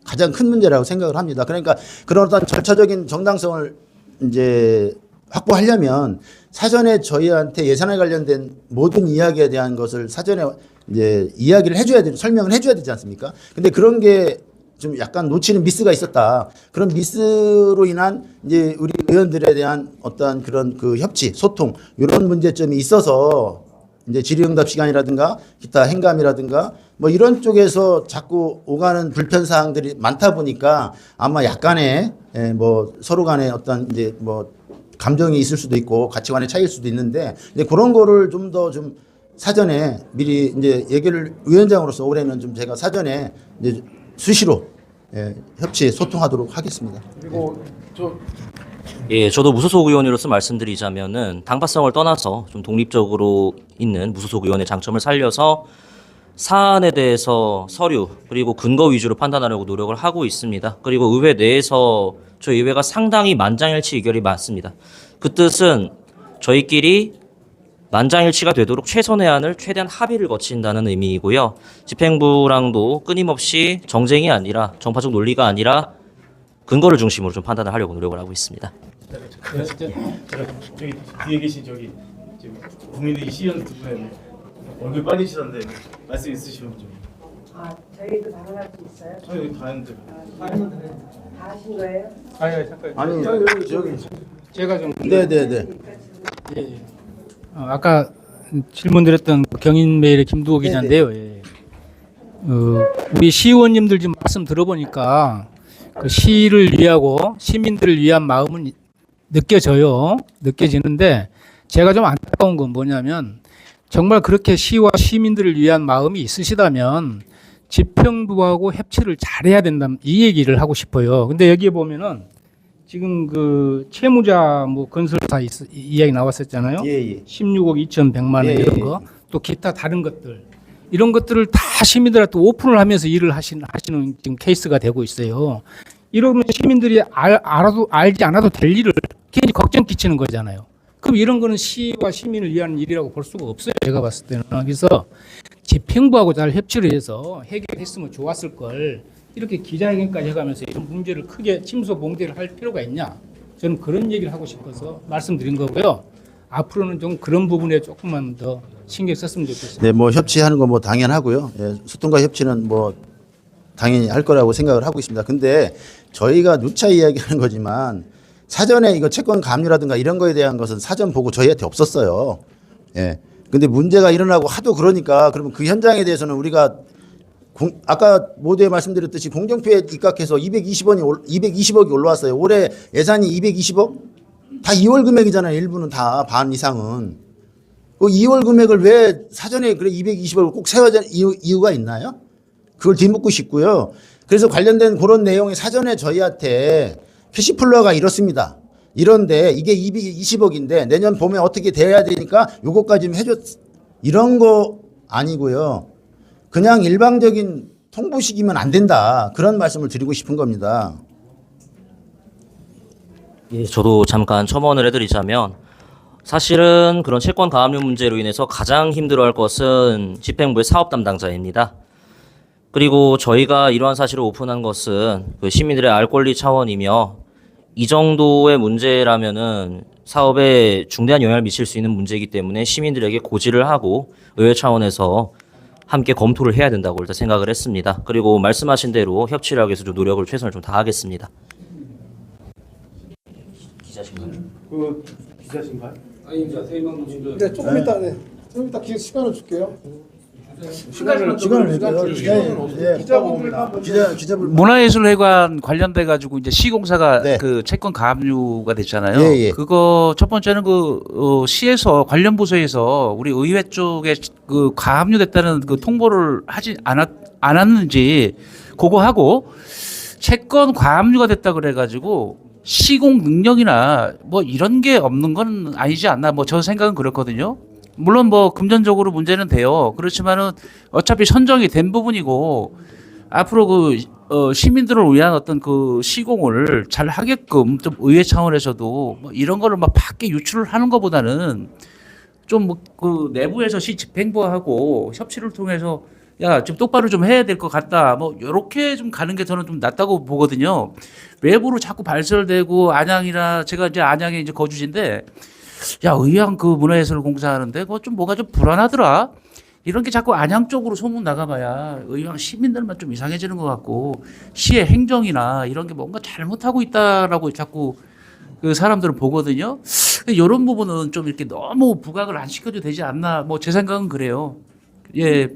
가장 큰 문제라고 생각을 합니다. 그러니까 그런 어떤 절차적인 정당성을 이제 확보하려면 사전에 저희한테 예산에 관련된 모든 이야기에 대한 것을 사전에 이제 이야기를 해줘야 되는 설명을 해줘야 되지 않습니까? 근데 그런 게 좀 약간 놓치는 미스가 있었다. 그런 미스로 인한 이제 우리 의원들에 대한 어떤 그런 그 협치, 소통 이런 문제점이 있어서 이제 질의응답 시간이라든가 기타 행감이라든가 뭐 이런 쪽에서 자꾸 오가는 불편 사항들이 많다 보니까 아마 약간의 뭐 서로 간에 어떤 이제 뭐 감정이 있을 수도 있고 가치관의 차이일 수도 있는데 이제 그런 거를 좀 더 좀 사전에 미리 이제 얘기를 위원장으로서 올해는 좀 제가 사전에 이제 수시로 협치 소통하도록 하겠습니다. 그리고 예, 저도 무소속 의원으로서 말씀드리자면은 당파성을 떠나서 좀 독립적으로 있는 무소속 의원의 장점을 살려서 사안에 대해서 서류 그리고 근거 위주로 판단하려고 노력을 하고 있습니다. 그리고 의회 내에서 저희 의회가 상당히 만장일치 의견이 많습니다. 그 뜻은 저희끼리 만장일치가 되도록 최선의 안을 최대한 합의를 거친다는 의미이고요. 집행부랑도 끊임없이 정쟁이 아니라 정파적 논리가 아니라 근거를 중심으로 좀 판단을 하려고 노력을 하고 있습니다. 저기 뒤에 계신 저기 지금 국민의 시의원 두 분의 얼굴 빨리시던데 말씀 있으시면 좀. 저희도 발언할 수 있어요? 저희 다 했는데. 다 하신 거예요? 아니 잠깐. 아니 저기 제가 좀 네네네. 아까 질문드렸던 경인 메일의 김두호 기자인데요. 예. 우리 시의원님들 지금 말씀 들어보니까 그 시를 위하고 시민들을 위한 마음은 느껴지는데 제가 좀 안타까운 건 뭐냐면 정말 그렇게 시와 시민들을 위한 마음이 있으시다면 집행부하고 협치를 잘해야 된다 이 얘기를 하고 싶어요. 근데 여기에 보면은 지금 그 채무자 뭐 건설사 이야기 나왔었잖아요. 예. 16억 2,100만 원 예, 이런 예, 거, 또 기타 다른 것들 이런 것들을 다 시민들한테 오픈을 하면서 일을 하시는 지금 케이스가 되고 있어요. 이러면 시민들이 알지 않아도 될 일을 괜히 걱정 끼치는 거잖아요. 그럼 이런 거는 시와 시민을 위한 일이라고 볼 수가 없어요. 제가 봤을 때는. 그래서 집행부하고 잘 협치를 해서 해결했으면 좋았을 걸 이렇게 기자회견까지 해가면서 이런 문제를 크게 침소봉대를 할 필요가 있냐? 저는 그런 얘기를 하고 싶어서 말씀드린 거고요. 앞으로는 좀 그런 부분에 조금만 더 신경 썼으면 좋겠습니다. 네, 뭐 협치하는 거 뭐 당연하고요. 예, 소통과 협치는 뭐 당연히 할 거라고 생각을 하고 있습니다. 근데 저희가 누차 이야기하는 거지만 사전에 이거 채권 감유라든가 이런 거에 대한 것은 사전 보고 저희한테 없었어요. 예. 근데 문제가 일어나고 하도 그러니까 그러면 그 현장에 대해서는 우리가 아까 모두에 말씀드렸듯이 공정표에 입각해서 220억이 올라왔어요. 올해 예산이 220억? 다 2월 금액이잖아요. 일부는 다 반 이상은. 그 2월 금액을 왜 사전에 그래 220억을 꼭 세워야 되는 이유가 있나요? 그걸 뒤묻고 싶고요. 그래서 관련된 그런 내용이 사전에 저희한테 캐시플로우가 이렇습니다. 이런데 이게 220억인데 내년 봄에 어떻게 돼야 되니까 요거까지 좀 해줬 이런 거 아니고요. 그냥 일방적인 통보식이면 안 된다. 그런 말씀을 드리고 싶은 겁니다. 예, 저도 잠깐 첨언을 해드리자면 사실은 그런 채권 가압류 문제로 인해서 가장 힘들어할 것은 집행부의 사업 담당자입니다. 그리고 저희가 이러한 사실을 오픈한 것은 그 시민들의 알 권리 차원이며 이 정도의 문제라면은 사업에 중대한 영향을 미칠 수 있는 문제이기 때문에 시민들에게 고지를 하고 의회 차원에서 함께 검토를 해야 된다고 일단 생각을 했습니다. 그리고 말씀하신 대로 협치를 하기 위해서 좀 노력을 최선을 좀 다하겠습니다. 기자신가요? 그 기자신가요? 네, 조금 이따 시간을 줄게요. 시간을 줄게요. 기자분 문화예술회관 관련돼 가지고 이제 시공사가 네. 그 채권 가압류가 됐잖아요. 예. 그거 첫 번째는 시에서 관련 부서에서 우리 의회 쪽에 그 가압류됐다는 그 통보를 하지 않았는지 그거 하고 채권 가압류가 됐다 그래 가지고 시공 능력이나 뭐 이런 게 없는 건 아니지 않나 뭐 저 생각은 그렇거든요. 물론 뭐 금전적으로 문제는 돼요. 그렇지만은 어차피 선정이 된 부분이고 앞으로 그 시민들을 위한 어떤 그 시공을 잘 하게끔 좀 의회 차원에서도 뭐 이런 거를 막 밖에 유출을 하는 것보다는 좀 뭐 그 내부에서 시 집행부하고 협치를 통해서 야, 좀 똑바로 좀 해야 될 것 같다. 뭐 요렇게 좀 가는 게 저는 좀 낫다고 보거든요. 외부로 자꾸 발설되고 안양이나 제가 이제 안양에 이제 거주지인데 야, 의왕 그 문화예술공사 하는데 그거 좀 뭐가 좀 불안하더라. 이런 게 자꾸 안양 쪽으로 소문 나가봐야 의왕 시민들만 좀 이상해지는 것 같고 시의 행정이나 이런 게 뭔가 잘못하고 있다라고 자꾸 그 사람들은 보거든요. 이런 부분은 좀 이렇게 너무 부각을 안 시켜도 되지 않나. 뭐 제 생각은 그래요. 예,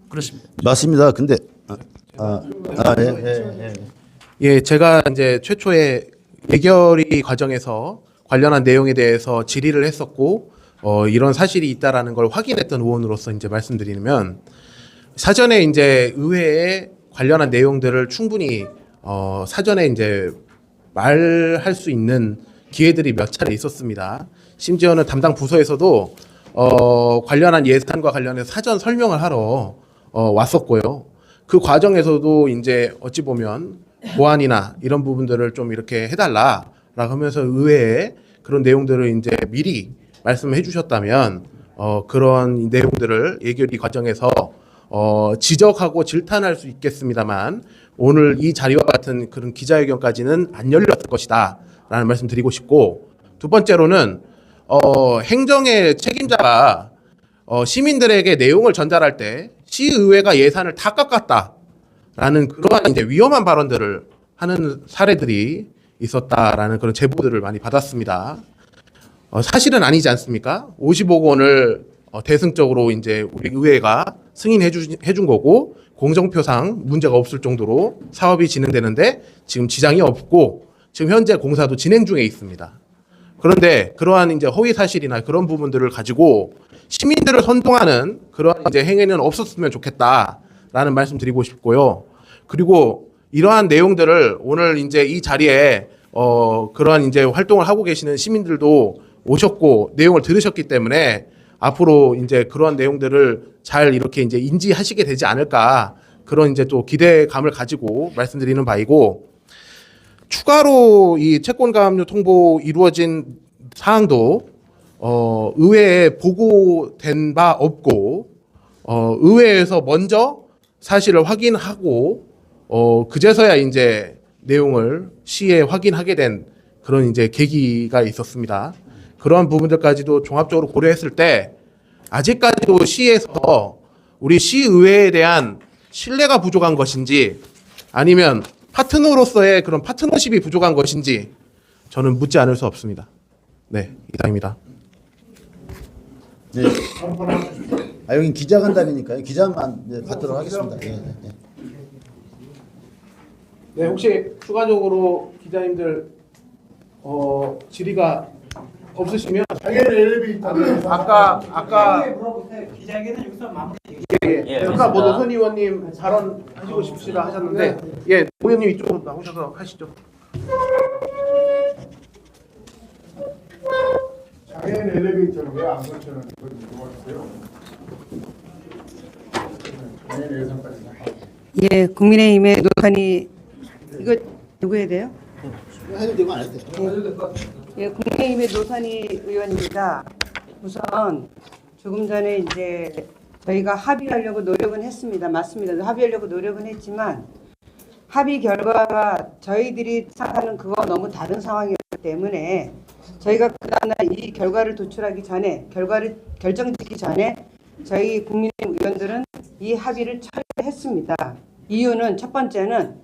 그렇습니다. 맞습니다. 근데 예, 제가 이제 최초에 예결위 과정에서 관련한 내용에 대해서 질의를 했었고 이런 사실이 있다라는 걸 확인했던 의원으로서 이제 말씀드리면 사전에 이제 의회에 관련한 내용들을 충분히 사전에 이제 말할 수 있는 기회들이 몇 차례 있었습니다. 심지어는 담당 부서에서도 관련한 예산과 관련해서 사전 설명을 하러 왔었고요. 그 과정에서도 이제 어찌 보면 보안이나 이런 부분들을 좀 이렇게 해달라라고 하면서 의회에 그런 내용들을 이제 미리 말씀해 주셨다면 그런 내용들을 예결위 과정에서 지적하고 질탄할 수 있겠습니다만 오늘 이 자리와 같은 그런 기자회견까지는 안 열렸을 것이다라는 말씀 드리고 싶고 두 번째로는 행정의 책임자가 시민들에게 내용을 전달할 때 시의회가 예산을 다 깎았다라는 그러한 이제 위험한 발언들을 하는 사례들이 있었다라는 그런 제보들을 많이 받았습니다. 사실은 아니지 않습니까? 50억 원을 대승적으로 이제 우리 의회가 승인해 준 거고 공정표상 문제가 없을 정도로 사업이 진행되는데 지금 지장이 없고 지금 현재 공사도 진행 중에 있습니다. 그런데 그러한 이제 허위 사실이나 그런 부분들을 가지고 시민들을 선동하는 그런 이제 행위는 없었으면 좋겠다라는 말씀 드리고 싶고요. 그리고 이러한 내용들을 오늘 이제 이 자리에 그러한 이제 활동을 하고 계시는 시민들도 오셨고 내용을 들으셨기 때문에 앞으로 이제 그러한 내용들을 잘 이렇게 이제 인지하시게 되지 않을까 그런 이제 또 기대감을 가지고 말씀드리는 바이고, 추가로 이 채권 가압류 통보 이루어진 사항도 의회에 보고된 바 없고 의회에서 먼저 사실을 확인하고 그제서야 이제 내용을 시에 확인하게 된 그런 이제 계기가 있었습니다. 그러한 부분들까지도 종합적으로 고려했을 때 아직까지도 시에서 우리 시의회에 대한 신뢰가 부족한 것인지 아니면 파트너로서의 그런 파트너십이 부족한 것인지 저는 묻지 않을 수 없습니다. 네, 이상입니다. 네. 여기 기자간담회니까요. 기자만 이제 받도록 하겠습니다. 예, 예. 네, 혹시 추가적으로 기자님들 질의가 없으시면 당연히 엘리베이터. 아까 물어보세요. 기자회견은 여기서 마무리. 아까 뭐 노선 의원님 발언하시고 싶으시다 하셨는데 예, 오 의원님 이쪽으로 나오셔서 하시죠. 당연히 엘리베이터를 왜 안 거쳐는 그걸 물어봤어요. 당연히 예산까지. 예, 국민의힘의 노선이 이거 누구 해야 돼요? 해도 되고 안 해도 돼요. 예, 국민의힘의 노선희 의원입니다. 우선 조금 전에 이제 저희가 합의하려고 노력은 했습니다. 맞습니다. 합의하려고 노력은 했지만 합의 결과가 저희들이 생각하는 그거 너무 다른 상황이었기 때문에 저희가 그 다음날 이 결과를 도출하기 전에 결과를 결정짓기 전에 저희 국민의힘 의원들은 이 합의를 철회했습니다. 이유는 첫 번째는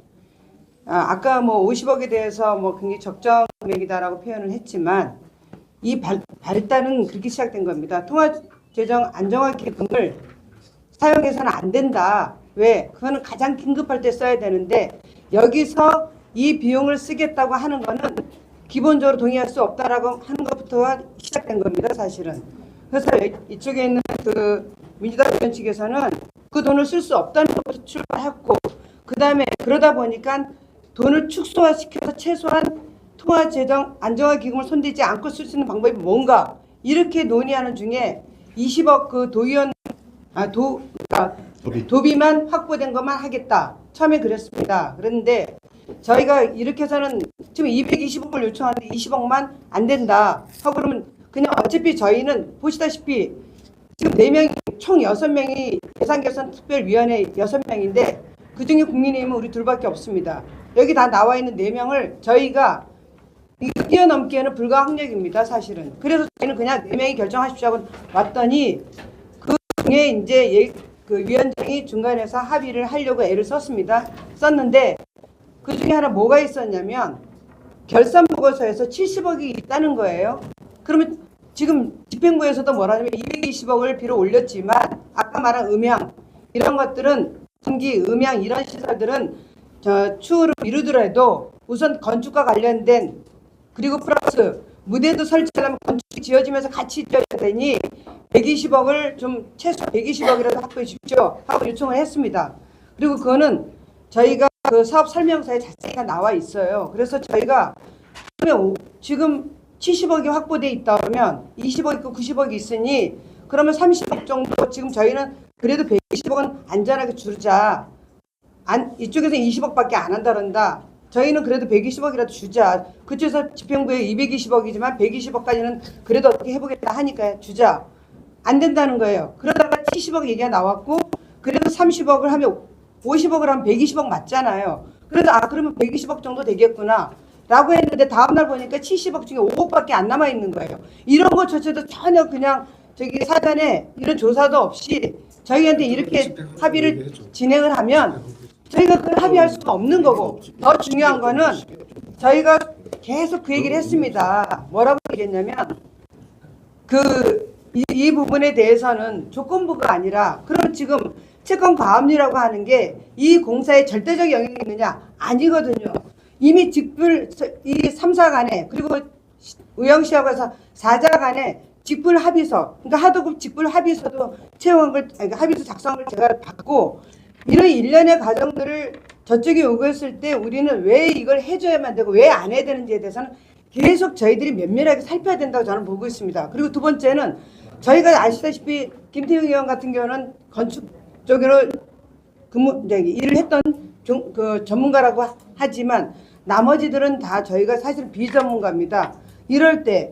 아까 뭐 50억에 대해서 뭐 굉장히 적정 금액이다라고 표현을 했지만 이 발단은 그렇게 시작된 겁니다. 통화재정 안정화 기금을 사용해서는 안 된다. 왜? 그거는 가장 긴급할 때 써야 되는데 여기서 이 비용을 쓰겠다고 하는 거는 기본적으로 동의할 수 없다라고 하는 것부터 시작된 겁니다. 사실은. 그래서 이쪽에 있는 그 민주당 의원 측에서는 그 돈을 쓸 수 없다는 것부터 출발했고 그 다음에 그러다 보니까 돈을 축소화시켜서 최소한 통화재정 안정화 기금을 손대지 않고 쓸 수 있는 방법이 뭔가 이렇게 논의하는 중에 20억 그 도비만 확보된 것만 하겠다. 처음에 그랬습니다. 그런데 저희가 이렇게 해서는 지금 220억을 요청하는데 20억만 안 된다. 하고 그러면 그냥 어차피 저희는 보시다시피 지금 4명이 총 6명이 예산결산특별위원회 6명인데 그중에 국민의힘은 우리 둘밖에 없습니다. 여기 다 나와 있는 4명을 저희가 뛰어넘기에는 불가항력입니다. 사실은. 그래서 저희는 그냥 4명이 결정하십시오 하고 왔더니 그 중에 이제 그 위원장이 중간에서 합의를 하려고 애를 썼는데 그 중에 하나 뭐가 있었냐면 결산보고서에서 70억이 있다는 거예요. 그러면 지금 집행부에서도 뭐라냐면 220억을 비로 올렸지만 아까 말한 음향 이런 것들은 전기, 음향 이런 시설들은 추후로 미루더라도 우선 건축과 관련된 그리고 플러스 무대도 설치하려면 건축이 지어지면서 같이 지어야 되니 120억을 좀 최소 120억이라도 확보해 주십시오 하고 요청을 했습니다. 그리고 그거는 저희가 그 사업 설명서에 자세히가 나와 있어요. 그래서 저희가 그러면 지금 70억이 확보돼 있다 그러면 20억 있고 90억이 있으니 그러면 30억 정도 지금 저희는 그래도 120억은 안전하게 주자. 이쪽에서 20억밖에 안 한다 그런다. 저희는 그래도 120억이라도 주자. 그쪽에서 집행부에 220억이지만 120억까지는 그래도 어떻게 해보겠다 하니까 주자. 안 된다는 거예요. 그러다가 70억 얘기가 나왔고 그래도 30억을 하면 50억을 하면 120억 맞잖아요. 그래서 그러면 120억 정도 되겠구나 라고 했는데 다음날 보니까 70억 중에 5억밖에 안 남아있는 거예요. 이런 것조차도 전혀 그냥 저기 사전에 이런 조사도 없이 저희한테 이렇게 합의를 진행을 하면 저희가 그걸 합의할 수가 없는 거고 더 중요한 거는 저희가 계속 그 얘기를 했습니다. 뭐라고 얘기했냐면 이 부분에 대해서는 조건부가 아니라 그럼 지금 채권 가압류라고 하는 게 이 공사에 절대적 영향이 있느냐? 아니거든요. 이미 직불 이 3사 간에 그리고 의왕시하고 해서 사자 간에 직불 합의서, 그러니까 하도급 직불 합의서도 채용한 걸, 아니, 합의서 작성한 걸 제가 받고, 이런 일련의 과정들을 저쪽이 요구했을 때 우리는 왜 이걸 해줘야만 되고 왜 안 해야 되는지에 대해서는 계속 저희들이 면밀하게 살펴야 된다고 저는 보고 있습니다. 그리고 두 번째는 저희가 아시다시피 김태형 의원 같은 경우는 건축 쪽으로 일을 했던 그 전문가라고 하지만 나머지들은 다 저희가 사실 비전문가입니다. 이럴 때